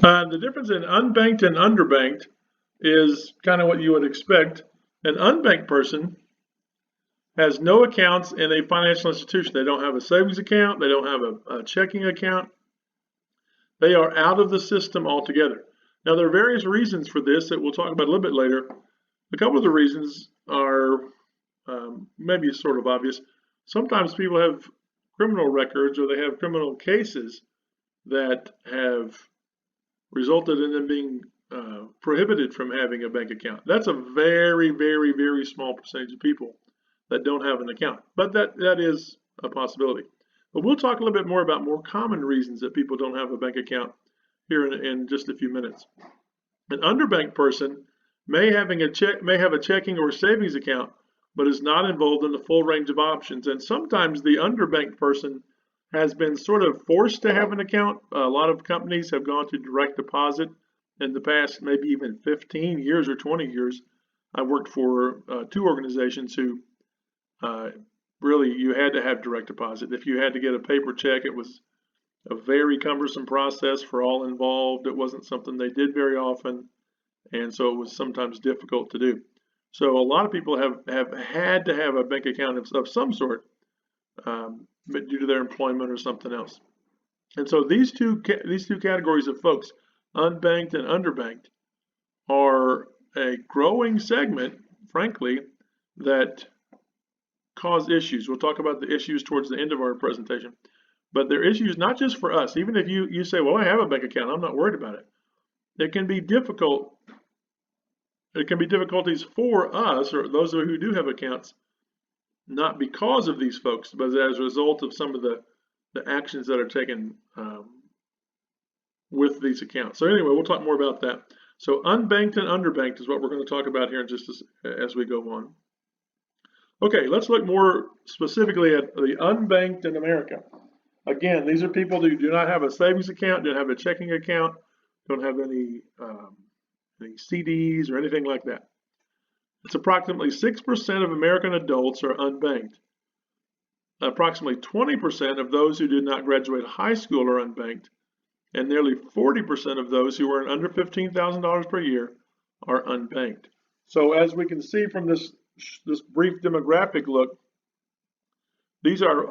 The difference in unbanked and underbanked is kind of what you would expect. An unbanked person has no accounts in a financial institution. They don't have a savings account. They don't have a checking account. They are out of the system altogether. Now, there are various reasons for this that we'll talk about a little bit later. A couple of the reasons are maybe sort of obvious. Sometimes people have criminal records or they have criminal cases that have resulted in them being prohibited from having a bank account. That's a very, very, very small percentage of people that don't have an account, but that is a possibility. But we'll talk a little bit more about more common reasons that people don't have a bank account here in just a few minutes. An underbanked person may have a checking or savings account, but is not involved in the full range of options. And sometimes the underbanked person has been sort of forced to have an account. A lot of companies have gone to direct deposit in the past, maybe even 15 years or 20 years. I worked for two organizations who really you had to have direct deposit. If you had to get a paper check, it was a very cumbersome process for all involved. It wasn't something they did very often, and so it was sometimes difficult to do. So a lot of people have had to have a bank account of some sort, but due to their employment or something else. And so these two categories of folks, unbanked and underbanked, are a growing segment, frankly, that cause issues. We'll talk about the issues towards the end of our presentation. But they're issues not just for us. Even if you say, well, I have a bank account, I'm not worried about it. It can be difficult. It can be difficulties for us or those who do have accounts, not because of these folks, but as a result of some of the actions that are taken with these accounts. So anyway, we'll talk more about that. So unbanked and underbanked is what we're going to talk about here in just as we go on. Okay, let's look more specifically at the unbanked in America. Again, these are people who do not have a savings account, don't have a checking account, don't have any CDs or anything like that. It's approximately 6% of American adults are unbanked. Approximately 20% of those who did not graduate high school are unbanked, and nearly 40% of those who earn under $15,000 per year are unbanked. So as we can see from this brief demographic look, these are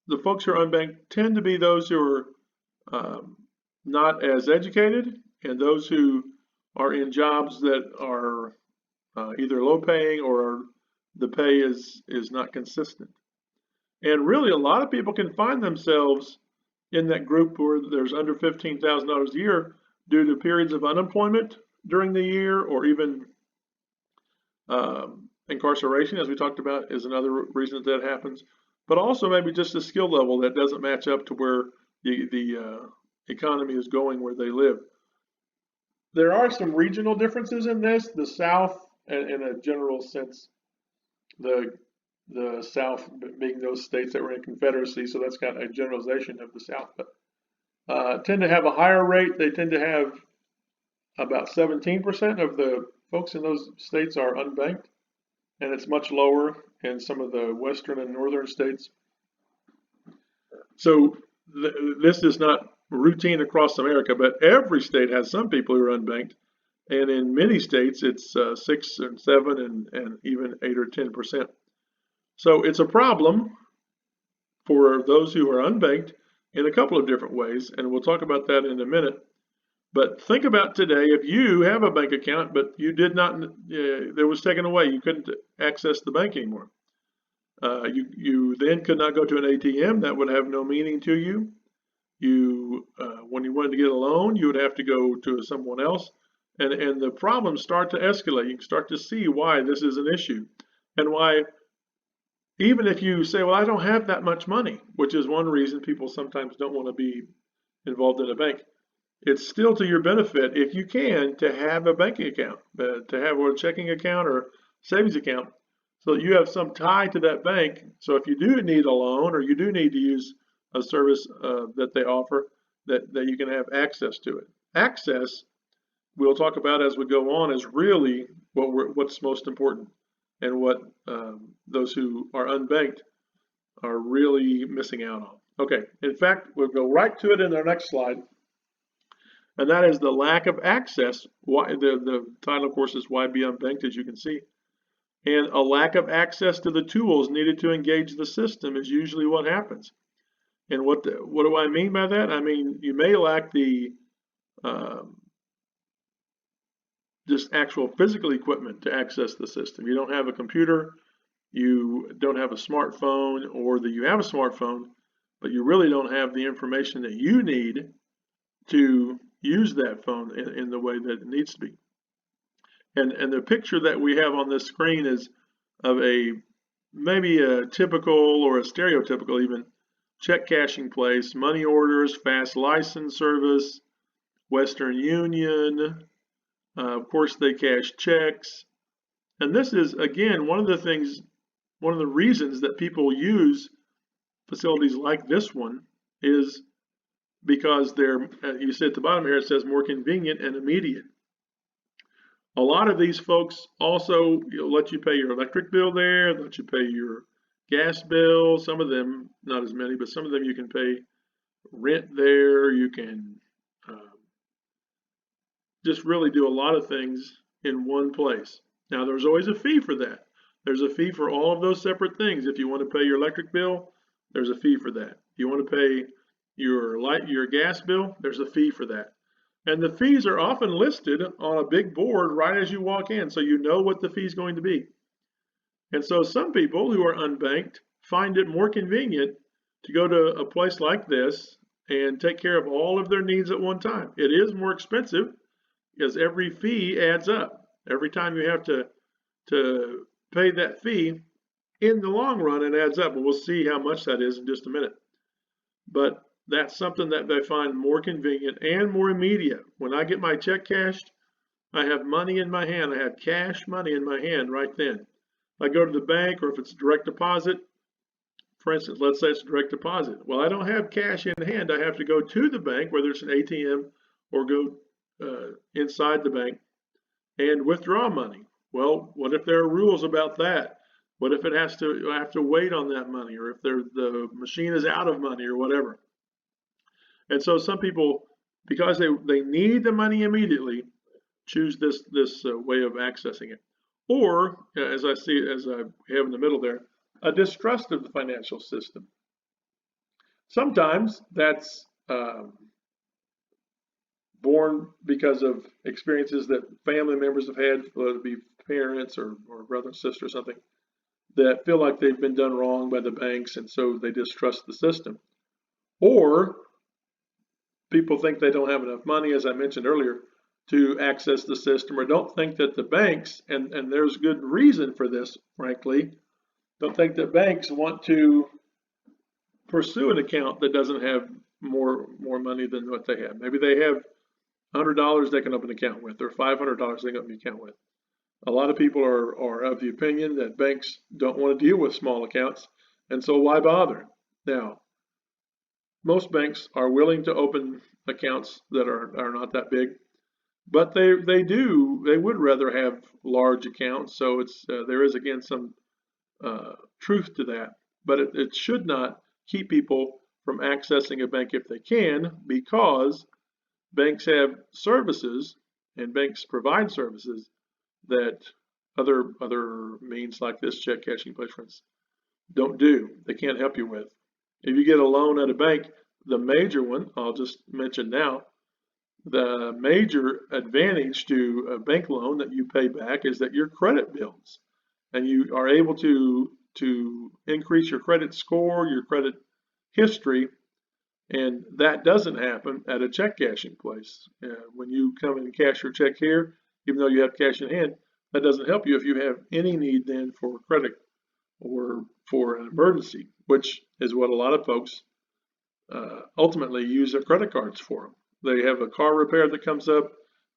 the folks who are unbanked tend to be those who are not as educated and those who are in jobs that are either low paying or the pay is not consistent. And really a lot of people can find themselves in that group where there's under $15,000 a year due to periods of unemployment during the year, or even incarceration, as we talked about, is another reason that happens. But also maybe just a skill level that doesn't match up to where the economy is going where they live. There are some regional differences in this. The South, in a general sense, the South being those states that were in Confederacy, so that's kind of a generalization of the South, but tend to have a higher rate. They tend to have about 17% of the folks in those states are unbanked, and it's much lower in some of the western and northern states. So this is not routine across America, but every state has some people who are unbanked, and in many states it's 6 and 7 and even 8 or 10%. So it's a problem for those who are unbanked in a couple of different ways, and we'll talk about that in a minute. But think about today, if you have a bank account, but you did not, it was taken away, you couldn't access the bank anymore. You then could not go to an ATM. That would have no meaning to you. When you wanted to get a loan, you would have to go to someone else, and the problems start to escalate. You can start to see why this is an issue, and why even if you say, well, I don't have that much money, which is one reason people sometimes don't want to be involved in a bank. It's still to your benefit, if you can, to have a banking account, to have a checking account or savings account, so that you have some tie to that bank. So if you do need a loan or you do need to use a service that they offer, that you can have access to it. Access, we'll talk about as we go on, is really what's most important, and what those who are unbanked are really missing out on. Okay, in fact, we'll go right to it in our next slide. And that is the lack of access. Why the title, of course, is Why Be Unbanked, as you can see. And a lack of access to the tools needed to engage the system is usually what happens. And what do I mean by that? I mean, you may lack the just actual physical equipment to access the system. You don't have a computer, you don't have a smartphone, or that you have a smartphone, but you really don't have the information that you need to use that phone in the way that it needs to be. And the picture that we have on this screen is of maybe a typical or a stereotypical even check cashing place, money orders, fast license service, Western Union. Of course, they cash checks. And this is, again, one of the reasons that people use facilities like this one is because they're, you see at the bottom here, it says more convenient and immediate. A lot of these folks also let you pay your electric bill there, let you pay your gas bill. Some of them, not as many, but some of them you can pay rent there. You can just really do a lot of things in one place. Now, there's always a fee for that. There's a fee for all of those separate things. If you want to pay your electric bill, there's a fee for that. If you want to pay your gas bill, there's a fee for that. And the fees are often listed on a big board right as you walk in, so you know what the fee is going to be. And so some people who are unbanked find it more convenient to go to a place like this and take care of all of their needs at one time. It is more expensive because every fee adds up. Every time you have to pay that fee, in the long run, it adds up. And we'll see how much that is in just a minute. But that's something that they find more convenient and more immediate. When I get my check cashed, I have money in my hand. I have cash money in my hand right then. If I go to the bank, or if it's direct deposit, for instance, let's say it's direct deposit. Well, I don't have cash in hand. I have to go to the bank, whether it's an ATM or go inside the bank and withdraw money. Well, what if there are rules about that? What if I have to wait on that money, or if the machine is out of money or whatever? And so some people, because they need the money immediately, choose this way of accessing it. Or, as I have in the middle there, a distrust of the financial system. Sometimes that's born because of experiences that family members have had, whether it be parents or brother and sister or something, that feel like they've been done wrong by the banks, and so they distrust the system. Or people think they don't have enough money, as I mentioned earlier, to access the system, or don't think that the banks, and there's good reason for this, frankly, don't think that banks want to pursue an account that doesn't have more money than what they have. Maybe they have $100 they can open an account with, or $500 they can open an account with. A lot of people are of the opinion that banks don't want to deal with small accounts, and so why bother? Now, most banks are willing to open accounts that are not that big, but they would rather have large accounts. So it's there is again some truth to that, but it should not keep people from accessing a bank if they can, because banks have services and banks provide services that other means like this check cashing place, for instance, don't do. They can't help you with. If you get a loan at a bank, the major one, I'll just mention now, the major advantage to a bank loan that you pay back is that your credit builds, and you are able to increase your credit score, your credit history, and that doesn't happen at a check cashing place. When you come and cash your check here, even though you have cash in hand, that doesn't help you if you have any need then for credit or for an emergency, which is what a lot of folks ultimately use their credit cards for. They have a car repair that comes up,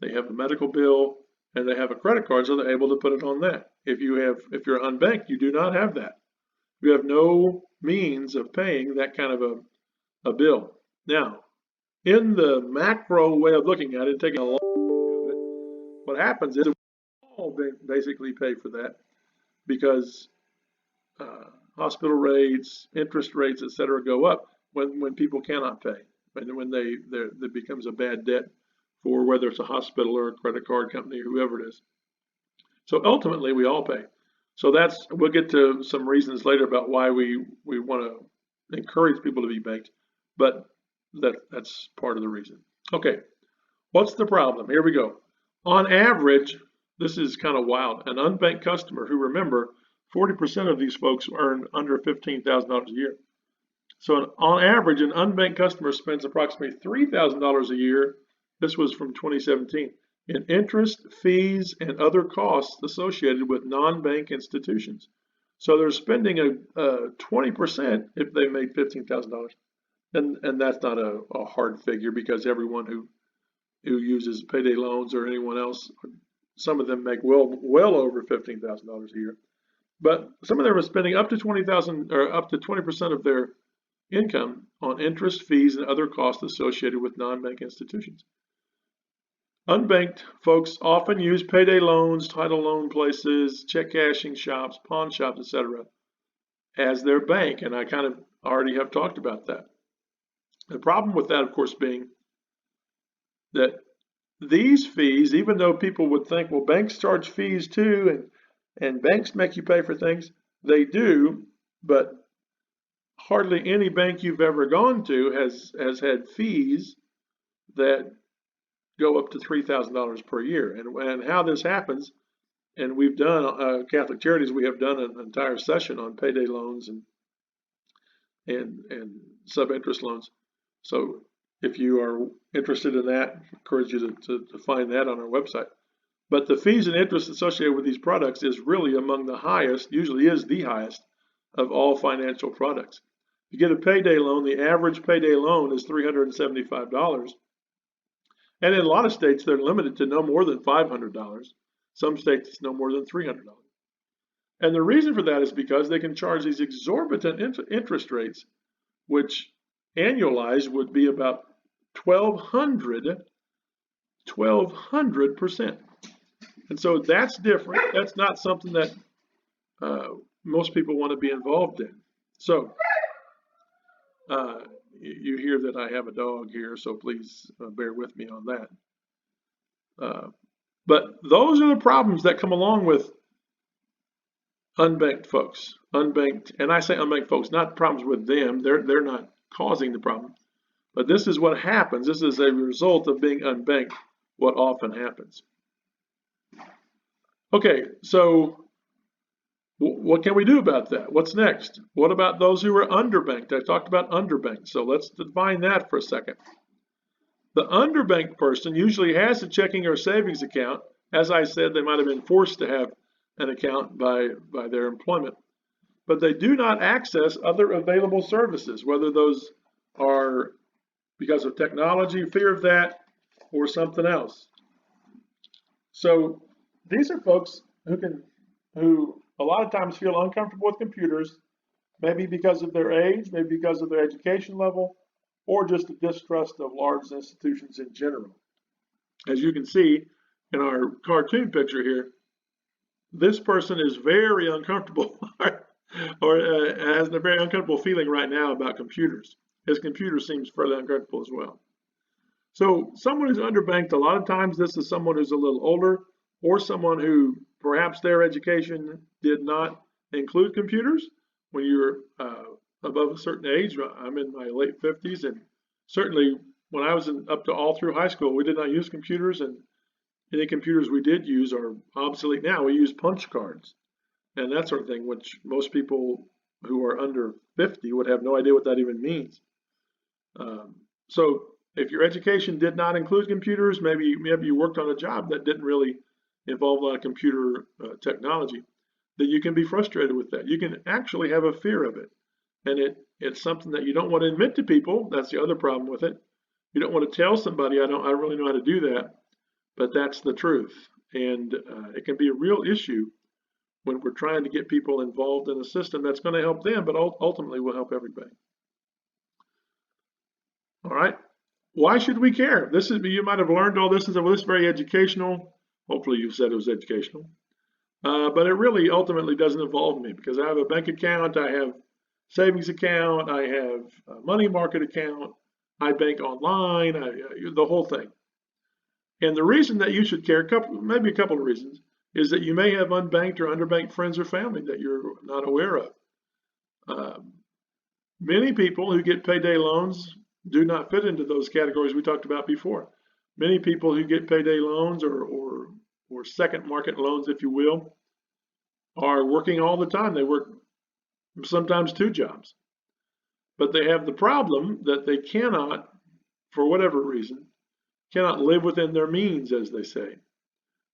they have a medical bill, and they have a credit card, so they're able to put it on that. If you're unbanked, you do not have that. You have no means of paying that kind of a bill. Now, in the macro way of looking at it, taking a long, what happens is we all basically pay for that, because hospital rates, interest rates, etc., go up when people cannot pay, and when there becomes a bad debt for whether it's a hospital or a credit card company, whoever it is. So ultimately, we all pay. So we'll get to some reasons later about why we want to encourage people to be banked, but that's part of the reason. Okay, what's the problem? Here we go. On average, this is kind of wild. An unbanked customer who, remember, 40% of these folks earn under $15,000 a year. So on average, an unbanked customer spends approximately $3,000 a year. This was from 2017 in interest, fees, and other costs associated with non-bank institutions. So they're spending a 20% if they made $15,000. And that's not a hard figure, because everyone who uses payday loans or anyone else, some of them make well over $15,000 a year. But some of them are spending up to $20,000 or up to 20% of their income on interest, fees, and other costs associated with non-bank institutions. Unbanked folks often use payday loans, title loan places, check cashing shops, pawn shops, etc. as their bank, and I kind of already have talked about that. The problem with that, of course, being that these fees, even though people would think, well, banks charge fees too, and banks make you pay for things, they do, but hardly any bank you've ever gone to has had fees that go up to $3,000 per year. And how this happens, and we've done, Catholic Charities, we have done an entire session on payday loans and sub-interest loans. So if you are interested in that, I encourage you to find that on our website. But the fees and interest associated with these products is really among the highest, usually is the highest of all financial products. If you get a payday loan, the average payday loan is $375. And in a lot of states, they're limited to no more than $500. Some states, it's no more than $300. And the reason for that is because they can charge these exorbitant interest rates, which annualized would be about 1,200%. And so that's different. That's not something that most people want to be involved in. So you hear that I have a dog here, so please bear with me on that. But those are the problems that come along with unbanked folks. Unbanked, and I say unbanked folks, not problems with them. They're not causing the problem. But this is what happens. This is a result of being unbanked, what often happens. Okay, so what can we do about that? What's next? What about those who are underbanked? I talked about underbanked, so let's define that for a second. The underbanked person usually has a checking or savings account. As I said, they might have been forced to have an account by their employment, but they do not access other available services, whether those are because of technology, fear of that, or something else. So these are folks who a lot of times feel uncomfortable with computers, maybe because of their age, maybe because of their education level, or just a distrust of large institutions in general. As you can see in our cartoon picture here, this person is very uncomfortable or has a very uncomfortable feeling right now about computers. His computer seems fairly uncomfortable as well. So someone who's underbanked, a lot of times this is someone who's a little older, or someone who perhaps their education did not include computers. When you're above a certain age, I'm in my late 50s, and certainly when I was up to all through high school, we did not use computers, and any computers we did use are obsolete now. We use punch cards and that sort of thing, which most people who are under 50 would have no idea what that even means. So if your education did not include computers, maybe you worked on a job that didn't really involve a lot of computer technology, then you can be frustrated with that. You can actually have a fear of it. And it's something that you don't want to admit to people. That's the other problem with it. You don't want to tell somebody, I really know how to do that, but that's the truth. And it can be a real issue when we're trying to get people involved in a system that's going to help them, but ultimately will help everybody. All right. Why should we care? You might have learned all this as well. This is very educational. Hopefully you said it was educational. But it really ultimately doesn't involve me, because I have a bank account, I have savings account, I have a money market account, I bank online, the whole thing. And the reason that you should care, maybe a couple of reasons, is that you may have unbanked or underbanked friends or family that you're not aware of. Many people who get payday loans do not fit into those categories we talked about before. Many people who get payday loans or second market loans, if you will, are working all the time. They work sometimes 2 jobs. But they have the problem that they cannot, for whatever reason, cannot live within their means, as they say.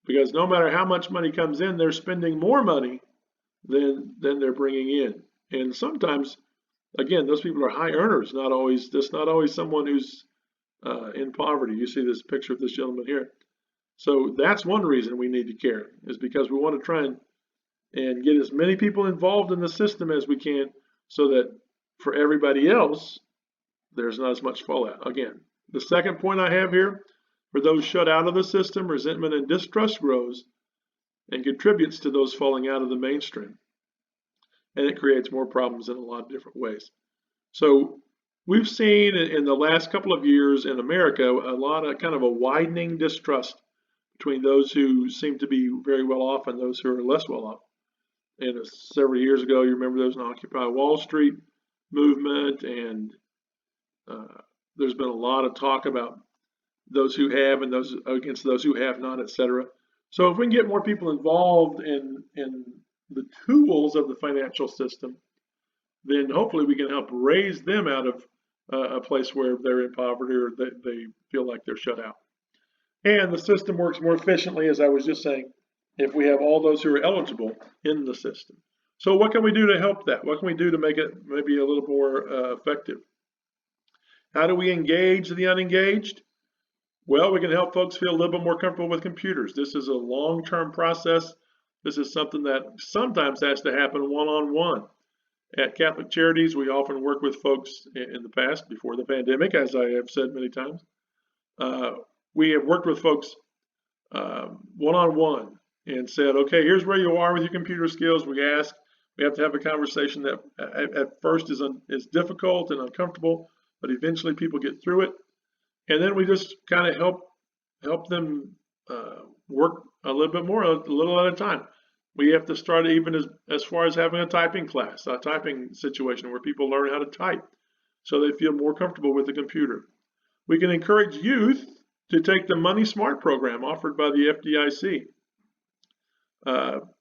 Because no matter how much money comes in, they're spending more money than they're bringing in. And sometimes, again, those people are high earners, not always someone who's in poverty. You see this picture of this gentleman here. So that's one reason we need to care, is because we want to try and get as many people involved in the system as we can, so that for everybody else, there's not as much fallout. Again, the second point I have here, for those shut out of the system, resentment and distrust grows and contributes to those falling out of the mainstream. And it creates more problems in a lot of different ways. So we've seen in the last couple of years in America a lot of kind of a widening distrust between those who seem to be very well off and those who are less well off. And several years ago, you remember there was an Occupy Wall Street movement, and there's been a lot of talk about those who have and those against those who have not, etc. So if we can get more people involved in the tools of the financial system, then hopefully we can help raise them out of a place where they're in poverty or they feel like they're shut out. And the system works more efficiently, as I was just saying, if we have all those who are eligible in the system. So what can we do to help that? What can we do to make it maybe a little more effective? How do we engage the unengaged? Well, we can help folks feel a little bit more comfortable with computers. This is a long-term process. This is something that sometimes has to happen one-on-one. At Catholic Charities, we often work with folks in the past, before the pandemic, as I have said many times. We have worked with folks one-on-one and said, okay, here's where you are with your computer skills. We have to have a conversation that at first is difficult and uncomfortable, but eventually people get through it. And then we just kind of help them work a little bit more, a little at a time. We have to start even as far as having a typing class, a typing situation where people learn how to type so they feel more comfortable with the computer. We can encourage youth to take the Money Smart program offered by the FDIC.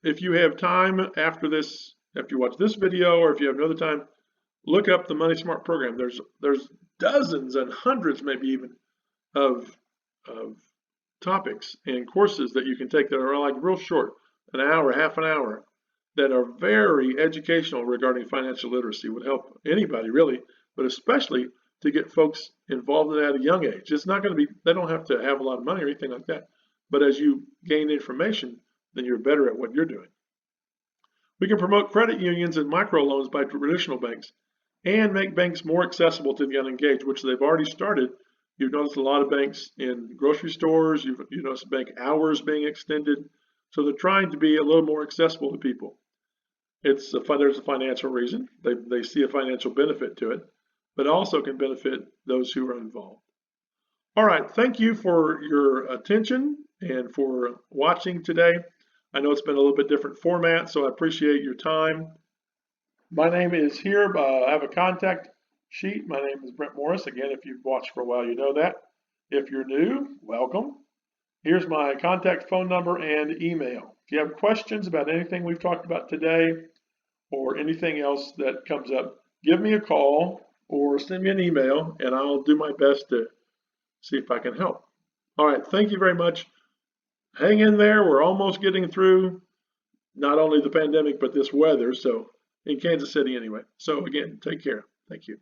If you have time after you watch this video, or if you have another time, look up the Money Smart program. There's dozens and hundreds, maybe even, of topics and courses that you can take that are like real short, an hour, half an hour, that are very educational regarding financial literacy. Would help anybody really, but especially to get folks involved in that at a young age. It's not going to be, they don't have to have a lot of money or anything like that, but as you gain information, then you're better at what you're doing. We can promote credit unions and microloans by traditional banks and make banks more accessible to the unengaged, which they've already started. You've noticed a lot of banks in grocery stores. You've noticed bank hours being extended. So they're trying to be a little more accessible to people. There's a financial reason. They see a financial benefit to it, but also can benefit those who are involved. All right, thank you for your attention and for watching today. I know it's been a little bit different format, so I appreciate your time. My name is here. I have a contact sheet. My name is Brent Morris. Again, if you've watched for a while, you know that. If you're new, welcome. Here's my contact phone number and email. If you have questions about anything we've talked about today or anything else that comes up, give me a call or send me an email, and I'll do my best to see if I can help. All right, thank you very much. Hang in there. We're almost getting through not only the pandemic, but this weather. So in Kansas City anyway. So again, take care. Thank you.